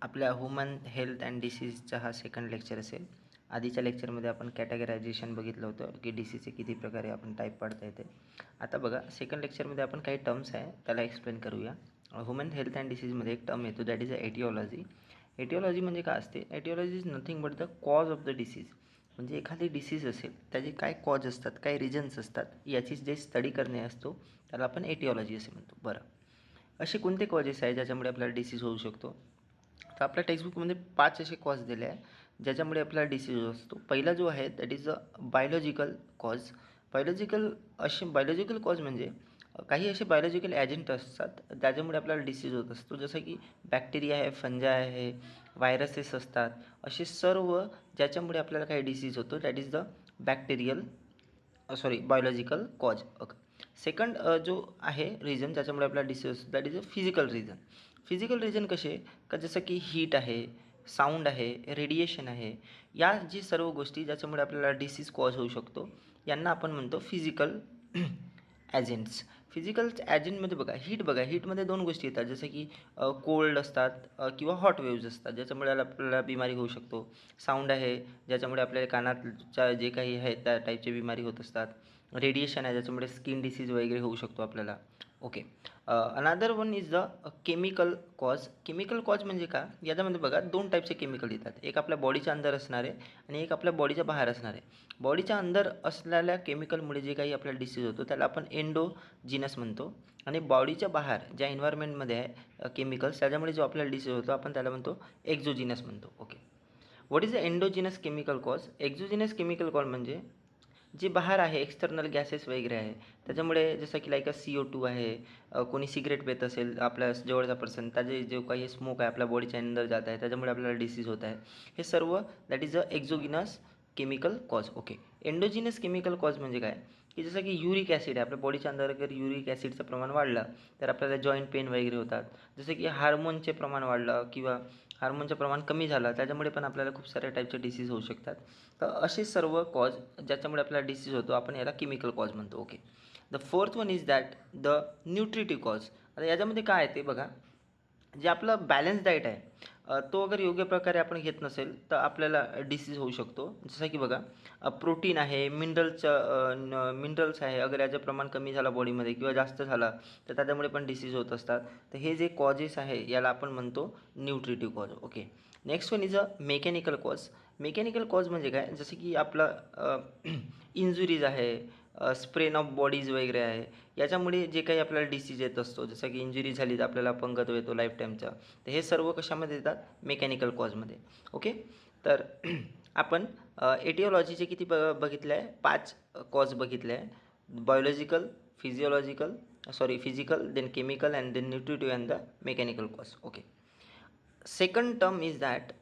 आपल्या human health and डिसीजचा हा second lecture असेल. आधीच्या लेक्चरमध्ये आपण कॅटेगरायझेशन बघितलं होतं की डिसीजचे किती प्रकारे आपण टाईप पाडता येते. आता बघा सेकंड लेक्चरमध्ये आपण काही टर्म्स आहे त्याला एक्सप्लेन करूया. ह्युमन हेल्थ अँड डिसीजमध्ये एक टर्म येतो that is a aetiology. Aetiology म्हणजे काय असते? Aetiology is nothing but the cause of the disease. म्हणजे एखादी डिसीज असेल त्याचे काय कॉज असतात, काय रिझन्स असतात, याची जे स्टडी करणे असतो त्याला आपण एटिओलॉजी असे म्हणतो. बरं, असे कोणते कॉजेस आहे ज्याच्यामुळे आपल्याला डिसीज होऊ शकतो? तर आपल्या टेक्स्टबुकमध्ये 5 असे कॉज दिले आहे ज्याच्यामुळे आपल्याला डिसीज होत असतो. पहिला जो आहे that is a biological cause. Biological cause म्हणजे काही असे बायोलॉजिकल ॲजंट असतात त्याच्यामुळे आपल्याला डिसीज होत असतो. जसं की बॅक्टेरिया आहे, फंजा आहे, व्हायरसेस असतात. असे सर्व ज्याच्यामुळे आपल्याला काही डिसीज होतो that is the bacterial biological cause. Okay. Second जो आहे रिझन ज्याच्यामुळे आपल्याला डिसीज असतो that is a physical reason. Physical reason कसे? का जसं की हीट आहे, साऊंड आहे, रेडिएशन आहे, या जी सर्व गोष्टी ज्याच्यामुळे आपल्याला डिसीज कॉज होऊ शकतो यांना आपण म्हणतो फिजिकल ॲजेंट्स. फिजिकल ॲजेंटमध्ये बघा हीटमध्ये 2 गोष्टी येतात जसं की कोल्ड असतात किंवा हॉट वेव्ज असतात ज्याच्यामुळे आपल्याला बिमारी होऊ शकतो. साऊंड आहे ज्याच्यामुळे आपल्याला कानाच्या जे काही आहे त्या टाईपची बिमारी होत असतात. रेडिएशन आहे ज्याच्यामुळे स्किन डिसीज वगैरे होऊ शकतो आपल्याला. Okay. Another one is the chemical cause. Chemical cause म्हणजे का? याच्यामध्ये बघा 2 टाईपचे केमिकल येतात. एक आपल्या बॉडीच्या अंदर असणारे आणि एक आपल्या बॉडीच्या बाहेर असणारे. बॉडीच्या अंदर असलेल्या केमिकलमुळे जे काही आपल्याला डिसीज होतो त्याला आपण एंडोजिनस म्हणतो आणि बॉडीच्या बाहेर ज्या एन्व्हायरमेंटमध्ये आहे केमिकल्स त्याच्यामुळे जो आपल्याला डिसीज होतो आपण त्याला म्हणतो एक्झोजिनस म्हणतो. Okay. What is the endogenous chemical cause? Exogenous chemical cause म्हणजे जे बाहेर आहे एक्सटर्नल गॅसेस वगैरे आहे त्याच्यामुळे जसं की लाईक CO2 आहे, कोणी सिगरेट पेत असेल आपल्या जवळचा पर्सन त्याचे जो काही स्मोक आहे आपल्या बॉडीच्या अंदर जात आहे त्याच्यामुळे आपल्याला डिसीज होत आहे. हे सर्व that is a exogenous chemical cause. Okay. Endogenous chemical cause म्हणजे काय? की जसं की युरिक ॲसिड आहे आपल्या बॉडीच्या अंदर अगर युरिक ॲसिडचं प्रमाण वाढलं तर आपल्याला जॉईंट पेन वगैरे होतात. जसं की हार्मोनचे प्रमाण वाढलं किंवा हार्मोनचं प्रमाण कमी झालं त्याच्यामुळे पण आपल्याला खूप साऱ्या टाईपचे डिसीज होऊ शकतात. तर असे सर्व कॉज ज्याच्यामुळे आपल्याला डिसीज होतो आपण याला केमिकल कॉज म्हणतो. Okay. The fourth one is that the nutritive cause. आता याच्यामध्ये काय आहे ते बघा, जे आपलं बॅलन्स डाएट आहे तो अगर योग्य प्रकारे आपण घेत नसेल तर आपल्याला डिसीज होऊ शकतो. जसं की बघा प्रोटीन आहे, मिनरल्स आहे, अगर याचं प्रमाण कमी झालं बॉडीमध्ये किंवा जास्त झाला तर त्याच्यामुळे पण डिसीज होत असतात. तर हे जे कॉजेस आहे याला आपण म्हणतो nutritive cause. Okay. Next one is a mechanical cause. Mechanical cause म्हणजे काय? जसं की आपलं इंजुरीज आहे, स्प्रेन ऑफ बॉडीज वगैरे आहे, याच्यामुळे जे काही आपल्याला डिसीज येत असतो जसं की इंजुरी झाली तर आपल्याला अपंगत्व येतो लाईफ टाईमचा. तर हे सर्व कशामध्ये येतात? मेकॅनिकल कॉजमध्ये. ओके. तर आपण एटिओलॉजीचे किती बघितले आहे? 5 कॉज बघितले आहे. Biological, physical, then chemical and then nutritive and the mechanical cause. Okay. Second term is that